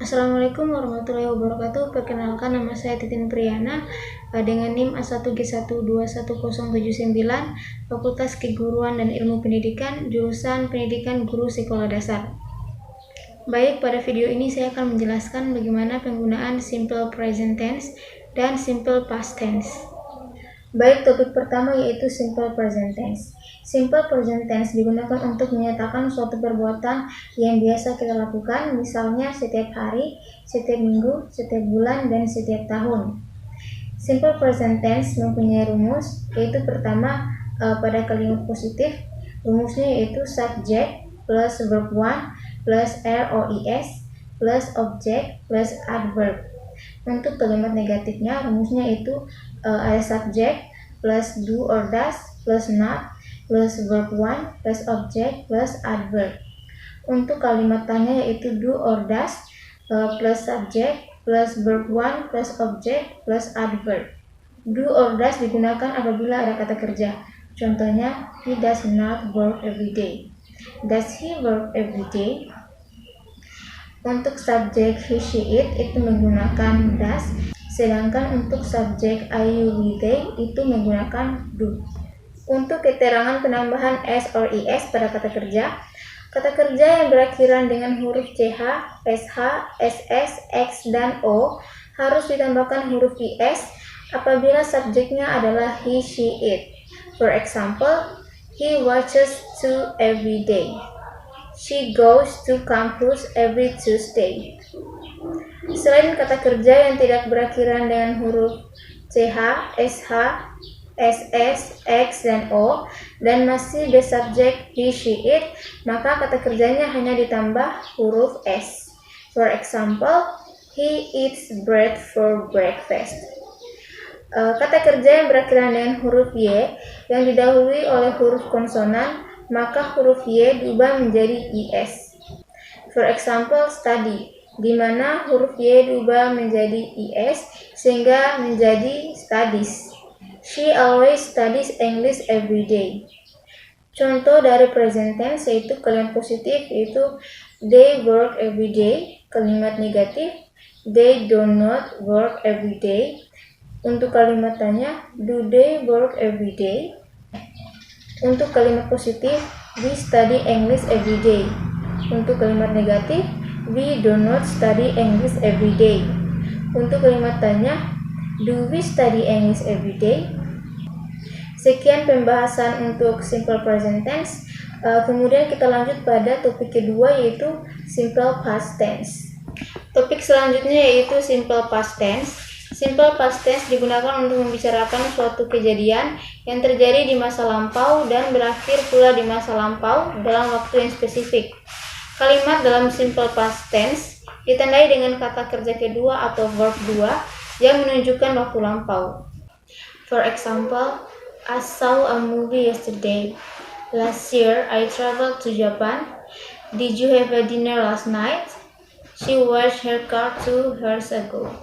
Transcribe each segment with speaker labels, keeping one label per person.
Speaker 1: Assalamualaikum warahmatullahi wabarakatuh. Perkenalkan, nama saya Titin Priyana dengan NIM A1G1211079, Fakultas Keguruan dan Ilmu Pendidikan, jurusan Pendidikan Guru Sekolah Dasar. Baik, pada video ini saya akan menjelaskan bagaimana penggunaan simple present tense dan simple past tense. Baik, topik pertama yaitu simple present tense. Simple present tense digunakan untuk menyatakan suatu perbuatan yang biasa kita lakukan, misalnya setiap hari, setiap minggu, setiap bulan, dan setiap tahun. Simple present tense mempunyai rumus, yaitu pertama pada kalimat positif, rumusnya yaitu subject plus verb 1 plus ROIS plus object plus adverb. Untuk kalimat negatifnya, rumusnya itu ada subject plus do or does plus not plus verb 1 plus object plus adverb. Untuk kalimat tanya yaitu do or does plus subject plus verb 1 plus object plus adverb. Do or does digunakan apabila ada kata kerja. Contohnya, he does not work every day. Does he work every day? Untuk subjek he, she, it itu menggunakan does, sedangkan untuk subjek I, you, we, they itu menggunakan do. Untuk keterangan penambahan s or is pada kata kerja yang berakhiran dengan huruf ch, sh, ss, x, dan o harus ditambahkan huruf is apabila subjeknya adalah he, she, it. For example, he watches to every day. She goes to campus every Tuesday. Selain kata kerja yang tidak berakhiran dengan huruf ch, sh, ss, x, dan o, dan masih the subject he, she, it, maka kata kerjanya hanya ditambah huruf s. For example, he eats bread for breakfast. Kata kerja yang berakhiran dengan huruf y yang didahului oleh huruf konsonan, maka huruf y diubah menjadi is. For example, study, di mana huruf y diubah menjadi is sehingga menjadi studies. She always studies English every day. Contoh dari present tense yaitu kalimat positif yaitu they work every day. Kalimat negatif, they do not work every day. Untuk kalimat tanya, do they work every day? Untuk kalimat positif, we study English every day. Untuk kalimat negatif, we do not study English every day. Untuk kalimat tanya, do we study English every day? Sekian pembahasan untuk simple present tense. Kemudian kita lanjut pada topik kedua yaitu simple past tense. Topik selanjutnya yaitu simple past tense. Simple past tense digunakan untuk membicarakan suatu kejadian yang terjadi di masa lampau dan berakhir pula di masa lampau dalam waktu yang spesifik. Kalimat dalam simple past tense ditandai dengan kata kerja kedua atau verb 2 yang menunjukkan waktu lampau. For example, I saw a movie yesterday. Last year, I traveled to Japan. Did you have a dinner last night? She washed her car 2 hours ago.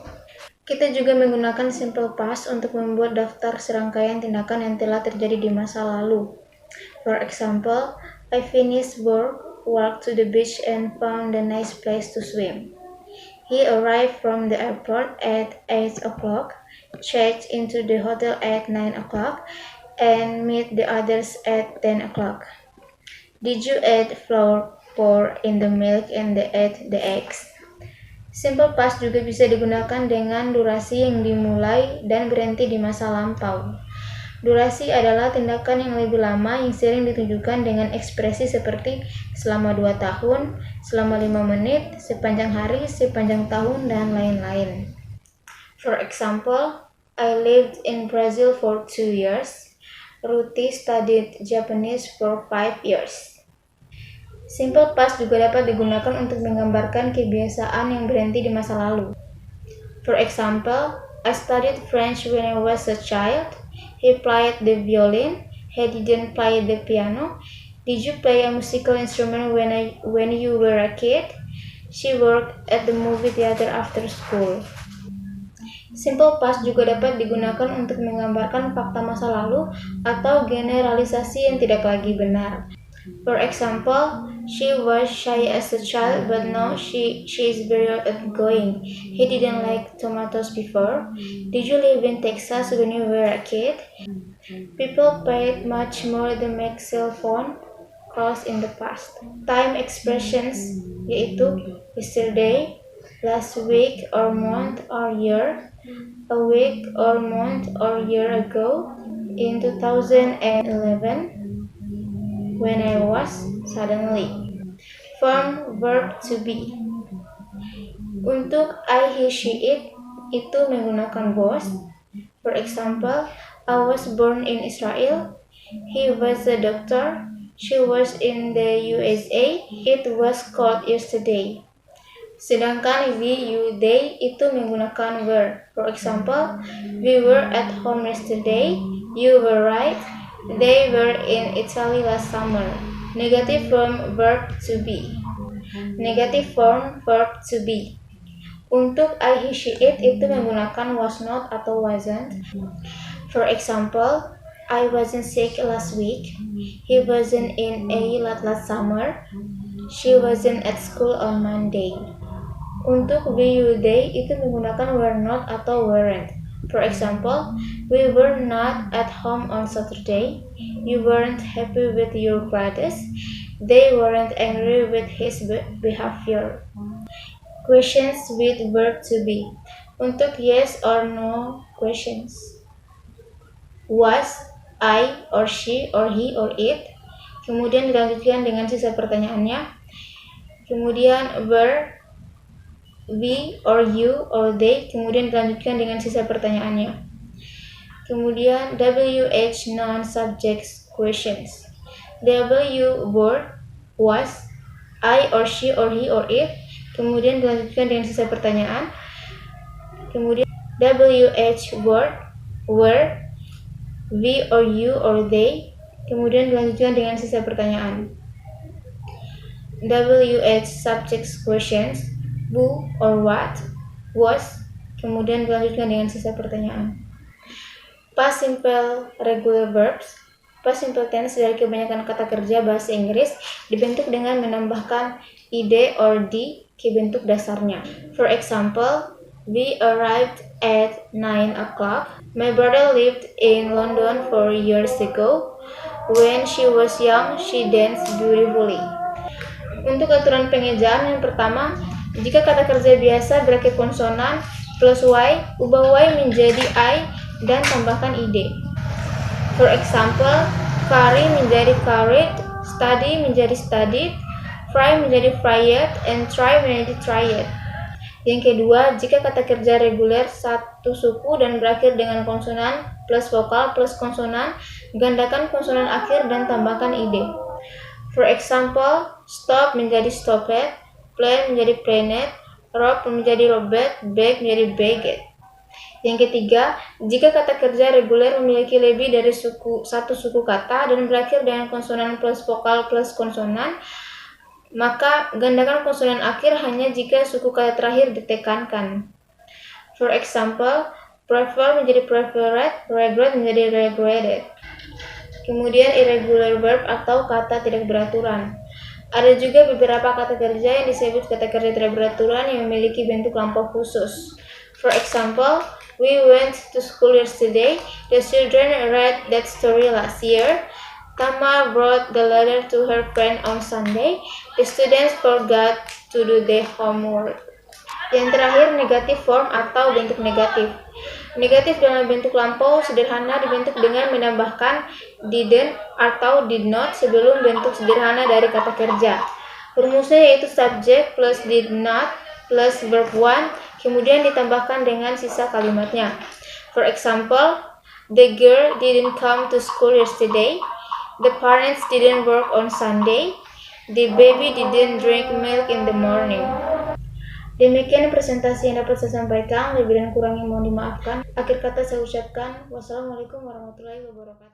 Speaker 1: Kita juga menggunakan simple past untuk membuat daftar serangkaian tindakan yang telah terjadi di masa lalu. For example, I finished work, walked to the beach and found a nice place to swim. He arrived from the airport at 8 o'clock, checked into the hotel at 9 o'clock, and met the others at 10 o'clock. Did you add flour pour in the milk and add the eggs? Simple past juga bisa digunakan dengan durasi yang dimulai dan berhenti di masa lampau. Durasi adalah tindakan yang lebih lama yang sering ditunjukkan dengan ekspresi seperti selama 2 tahun, selama 5 menit, sepanjang hari, sepanjang tahun, dan lain-lain. For example, I lived in Brazil for 2 years. Ruthie studied Japanese for 5 years. Simple past juga dapat digunakan untuk menggambarkan kebiasaan yang berhenti di masa lalu. For example, I studied French when I was a child. He played the violin. He didn't play the piano. Did you play a musical instrument when you were a kid? She worked at the movie theater after school. Simple past juga dapat digunakan untuk menggambarkan fakta masa lalu atau generalisasi yang tidak lagi benar. For example, She was shy as a child, but now she is very outgoing. He didn't like tomatoes before. Did you live in Texas when you were a kid? People paid much more to make cell phone calls in the past. Time expressions yaitu yesterday, last week or month or year, a week or month or year ago, in 2011, when I was, suddenly. Form verb to be. Untuk I, he, she, it itu menggunakan was. For example, I was born in Israel. He was a doctor. She was in the USA. It was cold yesterday. Sedangkan we, you, they itu menggunakan were. For example, we were at home yesterday. You were right. They were in Italy last summer. Negative form verb to be. Negative form verb to be. Untuk I, he, she, it itu menggunakan was not atau wasn't. For example, I wasn't sick last week. He wasn't in A last summer. She wasn't at school on Monday. Untuk we, you, they itu menggunakan were not atau weren't. For example, we were not at home on Saturday. You weren't happy with your grades. They weren't angry with his behavior. Questions with verb to be. Untuk yes or no questions. Was, I, or she, or he, or it. Kemudian dilanjutkan dengan sisa pertanyaannya. Kemudian were, we, or you, or they. Kemudian dilanjutkan dengan sisa pertanyaannya. Kemudian WH non-subject questions. W word, was, I, or she, or he, or it. Kemudian dilanjutkan dengan sisa pertanyaan. Kemudian WH word, were, we, or you, or they. Kemudian dilanjutkan dengan sisa pertanyaan. WH subject questions, who or what, was. Kemudian dilanjutkan dengan sisa pertanyaan. Past simple regular verbs. Past simple tense dari kebanyakan kata kerja bahasa Inggris dibentuk dengan menambahkan id or di ke bentuk dasarnya. For example, we arrived at 9 o'clock. My brother lived in London 4 years ago. When she was young, she danced beautifully. Untuk aturan pengejaan yang pertama, jika kata kerja biasa berakhir konsonan plus y, ubah y menjadi I dan tambahkan id. For example, carry menjadi carried, study menjadi studied, fry menjadi fried, and try menjadi tried. Yang kedua, jika kata kerja reguler satu suku dan berakhir dengan konsonan plus vokal plus konsonan, gandakan konsonan akhir dan tambahkan id. For example, stop menjadi stopped, plan menjadi planned, rob menjadi robbed, bag menjadi bagged. Yang ketiga, jika kata kerja reguler memiliki lebih dari satu suku kata dan berakhir dengan konsonan plus vokal plus konsonan, maka gandakan konsonan akhir hanya jika suku kata terakhir ditekankan. For example, prefer menjadi preferred, regret menjadi regretted. Kemudian irregular verb atau kata tidak beraturan. Ada juga beberapa kata kerja yang disebut kata kerja tidak beraturan yang memiliki bentuk lampau khusus. For example, we went to school yesterday. The children read that story last year. Tama brought the letter to her friend on Sunday. The students forgot to do their homework. Yang terakhir, negative form atau bentuk negatif. Negatif dalam bentuk lampau sederhana dibentuk dengan menambahkan didn't atau did not sebelum bentuk sederhana dari kata kerja. Rumusnya yaitu subject plus did not plus verb one, kemudian ditambahkan dengan sisa kalimatnya. For example, the girl didn't come to school yesterday. The parents didn't work on Sunday. The baby didn't drink milk in the morning. Demikian presentasi yang dapat saya sampaikan. Lebih dan kurangnya mohon dimaafkan. Akhir kata saya ucapkan wassalamualaikum warahmatullahi wabarakatuh.